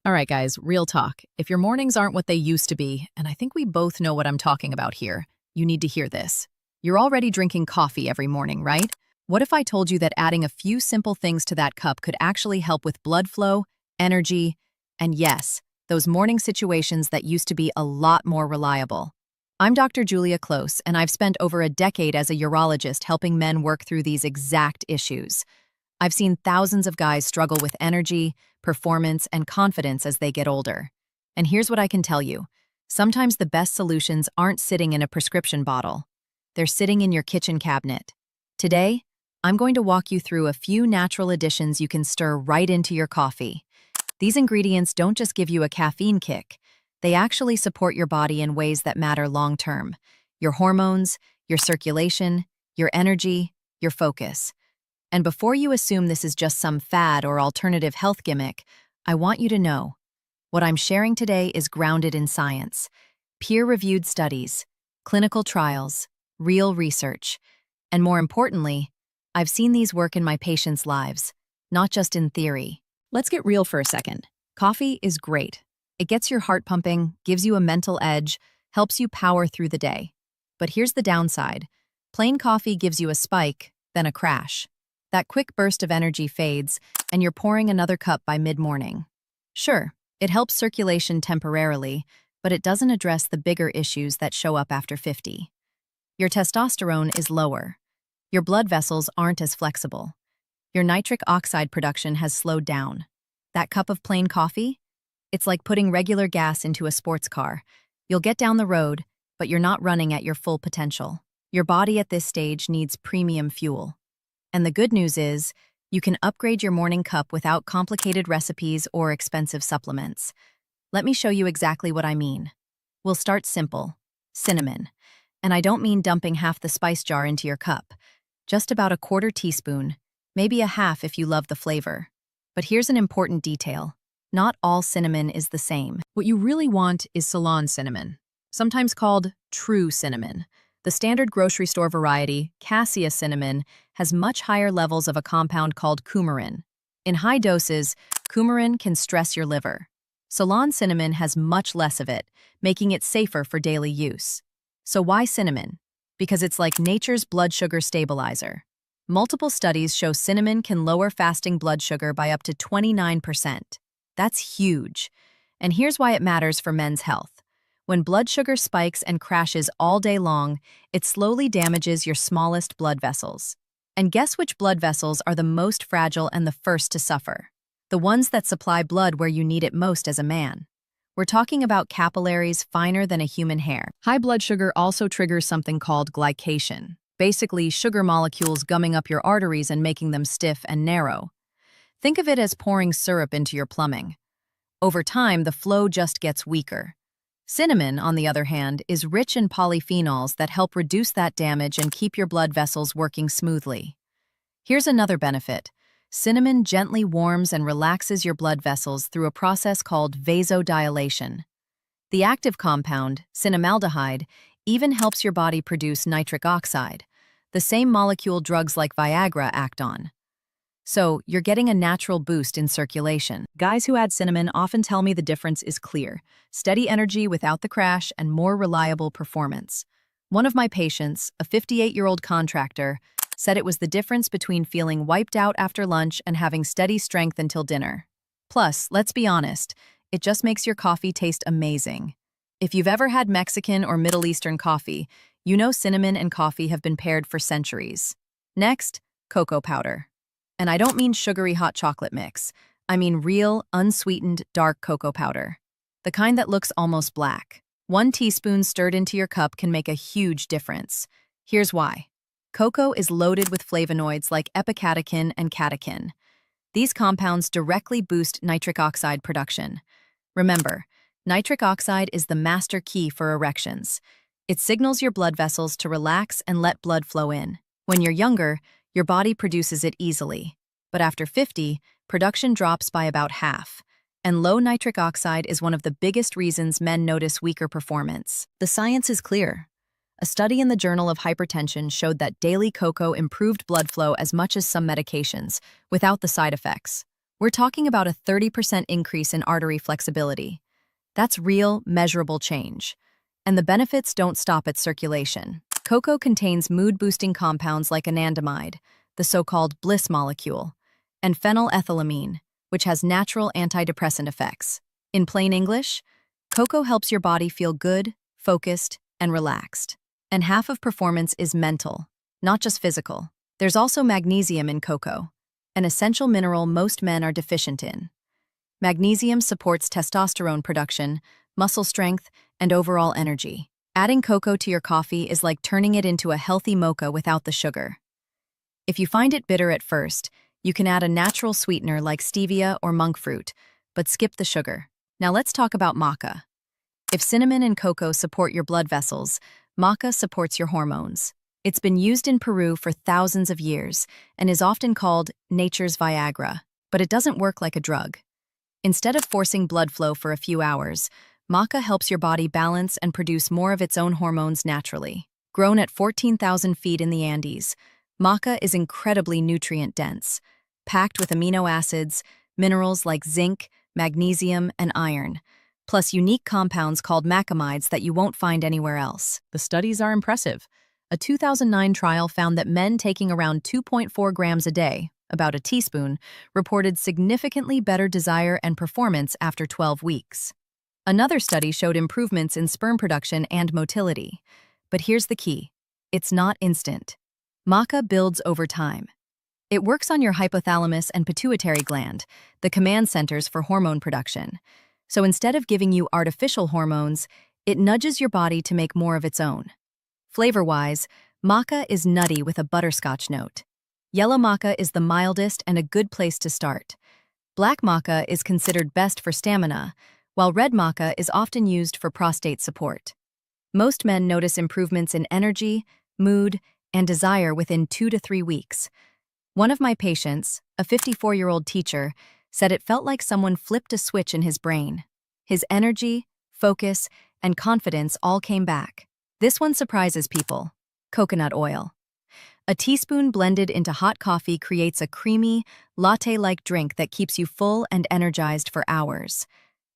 All right, guys, real talk. If your mornings aren't what they used to be, and I think we both know what I'm talking about here, you need to hear this. You're already drinking coffee every morning, right? What if I told you that adding a few simple things to that cup could actually help with blood flow, energy, and yes, those morning situations that used to be a lot more reliable? I'm Dr. Julia Close, and I've spent over a decade as a urologist helping men work through these exact issues. I've seen thousands of guys struggle with energy, performance, and confidence as they get older. And here's what I can tell you. Sometimes the best solutions aren't sitting in a prescription bottle. They're sitting in your kitchen cabinet. Today, I'm going to walk you through a few natural additions you can stir right into your coffee. These ingredients don't just give you a caffeine kick. They actually support your body in ways that matter long-term. Your hormones, your circulation, your energy, your focus. And before you assume this is just some fad or alternative health gimmick, I want you to know, what I'm sharing today is grounded in science, peer-reviewed studies, clinical trials, real research, and more importantly, I've seen these work in my patients' lives, not just in theory. Let's get real for a second. Coffee is great. It gets your heart pumping, gives you a mental edge, helps you power through the day. But here's the downside. Plain coffee gives you a spike, then a crash. That quick burst of energy fades, and you're pouring another cup by mid-morning. Sure, it helps circulation temporarily, but it doesn't address the bigger issues that show up after 50. Your testosterone is lower. Your blood vessels aren't as flexible. Your nitric oxide production has slowed down. That cup of plain coffee? It's like putting regular gas into a sports car. You'll get down the road, but you're not running at your full potential. Your body at this stage needs premium fuel. And the good news is, you can upgrade your morning cup without complicated recipes or expensive supplements. Let me show you exactly what I mean. We'll start simple. Cinnamon. And I don't mean dumping half the spice jar into your cup. Just about a quarter teaspoon, maybe a half if you love the flavor. But here's an important detail. Not all cinnamon is the same. What you really want is Ceylon cinnamon, sometimes called true cinnamon. The standard grocery store variety, cassia cinnamon, has much higher levels of a compound called coumarin. In high doses, coumarin can stress your liver. Ceylon cinnamon has much less of it, making it safer for daily use. So why cinnamon? Because it's like nature's blood sugar stabilizer. Multiple studies show cinnamon can lower fasting blood sugar by up to 29%. That's huge. And here's why it matters for men's health. When blood sugar spikes and crashes all day long, it slowly damages your smallest blood vessels. And guess which blood vessels are the most fragile and the first to suffer? The ones that supply blood where you need it most as a man. We're talking about capillaries finer than a human hair. High blood sugar also triggers something called glycation, basically sugar molecules gumming up your arteries and making them stiff and narrow. Think of it as pouring syrup into your plumbing. Over time, the flow just gets weaker. Cinnamon, on the other hand, is rich in polyphenols that help reduce that damage and keep your blood vessels working smoothly. Here's another benefit. Cinnamon gently warms and relaxes your blood vessels through a process called vasodilation. The active compound, cinnamaldehyde, even helps your body produce nitric oxide, the same molecule drugs like Viagra act on. So, you're getting a natural boost in circulation. Guys who add cinnamon often tell me the difference is clear. Steady energy without the crash and more reliable performance. One of my patients, a 58-year-old contractor, said it was the difference between feeling wiped out after lunch and having steady strength until dinner. Plus, let's be honest, it just makes your coffee taste amazing. If you've ever had Mexican or Middle Eastern coffee, you know cinnamon and coffee have been paired for centuries. Next, cocoa powder. And I don't mean sugary hot chocolate mix. I mean real, unsweetened, dark cocoa powder. The kind that looks almost black. 1 teaspoon stirred into your cup can make a huge difference. Here's why. Cocoa is loaded with flavonoids like epicatechin and catechin. These compounds directly boost nitric oxide production. Remember, nitric oxide is the master key for erections. It signals your blood vessels to relax and let blood flow in. When you're younger, your body produces it easily. But after 50, production drops by about half. And low nitric oxide is one of the biggest reasons men notice weaker performance. The science is clear. A study in the Journal of Hypertension showed that daily cocoa improved blood flow as much as some medications, without the side effects. We're talking about a 30% increase in artery flexibility. That's real, measurable change. And the benefits don't stop at circulation. Cocoa contains mood-boosting compounds like anandamide, the so-called bliss molecule, and phenylethylamine, which has natural antidepressant effects. In plain English, cocoa helps your body feel good, focused, and relaxed. And half of performance is mental, not just physical. There's also magnesium in cocoa, an essential mineral most men are deficient in. Magnesium supports testosterone production, muscle strength, and overall energy. Adding cocoa to your coffee is like turning it into a healthy mocha without the sugar. If you find it bitter at first, you can add a natural sweetener like stevia or monk fruit, but skip the sugar. Now let's talk about maca. If cinnamon and cocoa support your blood vessels, maca supports your hormones. It's been used in Peru for thousands of years and is often called nature's Viagra, but it doesn't work like a drug. Instead of forcing blood flow for a few hours, maca helps your body balance and produce more of its own hormones naturally. Grown at 14,000 feet in the Andes, maca is incredibly nutrient-dense, packed with amino acids, minerals like zinc, magnesium, and iron, plus unique compounds called macamides that you won't find anywhere else. The studies are impressive. A 2009 trial found that men taking around 2.4 grams a day, about a teaspoon, reported significantly better desire and performance after 12 weeks. Another study showed improvements in sperm production and motility. But here's the key. It's not instant. Maca builds over time. It works on your hypothalamus and pituitary gland, the command centers for hormone production. So instead of giving you artificial hormones, it nudges your body to make more of its own. Flavor-wise, maca is nutty with a butterscotch note. Yellow maca is the mildest and a good place to start. Black maca is considered best for stamina, while red maca is often used for prostate support. Most men notice improvements in energy, mood, and desire within 2 to 3 weeks. One of my patients, a 54-year-old teacher, said it felt like someone flipped a switch in his brain. His energy, focus, and confidence all came back. This one surprises people. Coconut oil. A teaspoon blended into hot coffee creates a creamy, latte-like drink that keeps you full and energized for hours.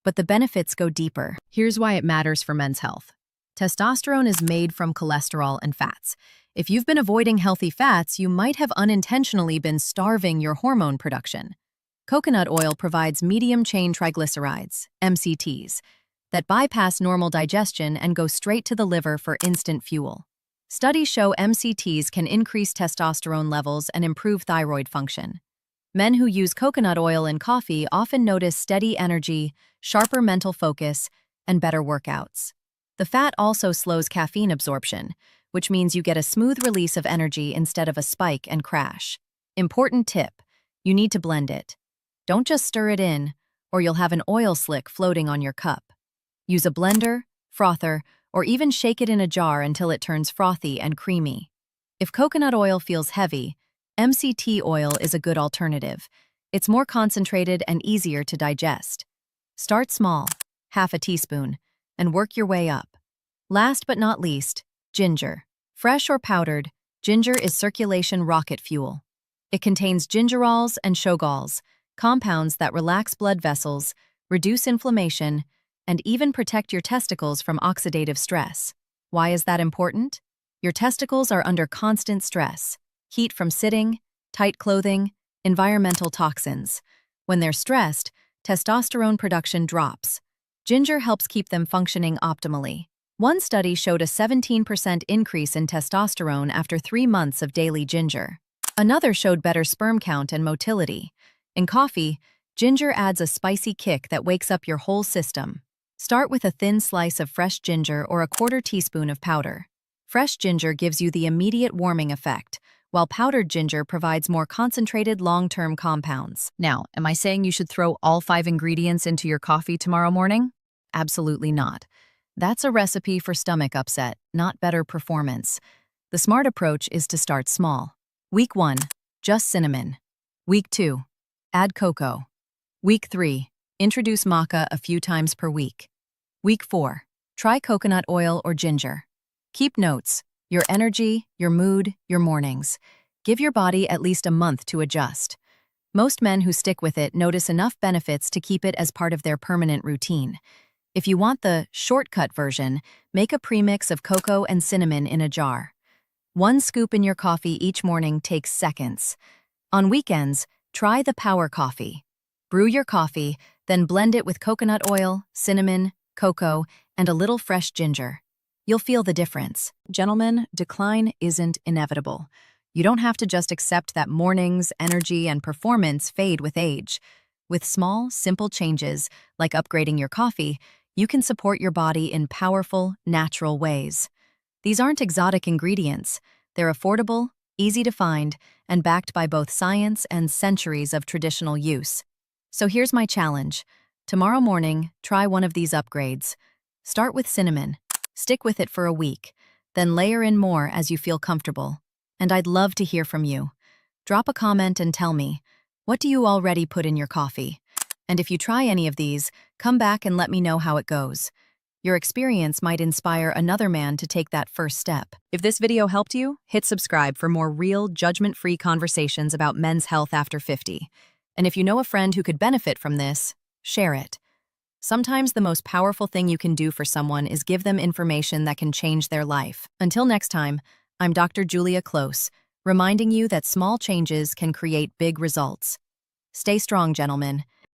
But the benefits go deeper. Here's why it matters for men's health. Testosterone is made from cholesterol and fats. If you've been avoiding healthy fats, you might have unintentionally been starving your hormone production. Coconut oil provides medium-chain triglycerides, MCTs, that bypass normal digestion and go straight to the liver for instant fuel. Studies show MCTs can increase testosterone levels and improve thyroid function. Men who use coconut oil in coffee often notice steady energy, sharper mental focus, and better workouts. The fat also slows caffeine absorption, which means you get a smooth release of energy instead of a spike and crash. Important tip: you need to blend it. Don't just stir it in, or you'll have an oil slick floating on your cup. Use a blender, frother, or even shake it in a jar until it turns frothy and creamy. If coconut oil feels heavy, MCT oil is a good alternative. It's more concentrated and easier to digest. Start small, half a teaspoon, and work your way up. Last but not least, ginger. Fresh or powdered, ginger is circulation rocket fuel. It contains gingerols and shogols, compounds that relax blood vessels, reduce inflammation, and even protect your testicles from oxidative stress. Why is that important? Your testicles are under constant stress. Heat from sitting, tight clothing, environmental toxins. When they're stressed, testosterone production drops. Ginger helps keep them functioning optimally. One study showed a 17% increase in testosterone after 3 months of daily ginger. Another showed better sperm count and motility. In coffee, ginger adds a spicy kick that wakes up your whole system. Start with a thin slice of fresh ginger or a 1/4 teaspoon of powder. Fresh ginger gives you the immediate warming effect, while powdered ginger provides more concentrated long-term compounds. Now, am I saying you should throw all 5 ingredients into your coffee tomorrow morning? Absolutely not. That's a recipe for stomach upset, not better performance. The smart approach is to start small. Week 1, just cinnamon. Week 2, add cocoa. Week 3, introduce maca a few times per week. Week 4, try coconut oil or ginger. Keep notes, your energy, your mood, your mornings. Give your body at least a month to adjust. Most men who stick with it notice enough benefits to keep it as part of their permanent routine. If you want the shortcut version, make a premix of cocoa and cinnamon in a jar. 1 scoop in your coffee each morning takes seconds. On weekends, try the power coffee. Brew your coffee, then blend it with coconut oil, cinnamon, cocoa, and a little fresh ginger. You'll feel the difference. Gentlemen, decline isn't inevitable. You don't have to just accept that mornings, energy, and performance fade with age. With small, simple changes, like upgrading your coffee, you can support your body in powerful, natural ways. These aren't exotic ingredients. They're affordable, easy to find, and backed by both science and centuries of traditional use. So here's my challenge. Tomorrow morning, try one of these upgrades. Start with cinnamon. Stick with it for a week. Then layer in more as you feel comfortable. And I'd love to hear from you. Drop a comment and tell me, what do you already put in your coffee? And if you try any of these, come back and let me know how it goes. Your experience might inspire another man to take that first step. If this video helped you, hit subscribe for more real, judgment-free conversations about men's health after 50. And if you know a friend who could benefit from this, share it. Sometimes the most powerful thing you can do for someone is give them information that can change their life. Until next time, I'm Dr. Julia Close, reminding you that small changes can create big results. Stay strong, gentlemen,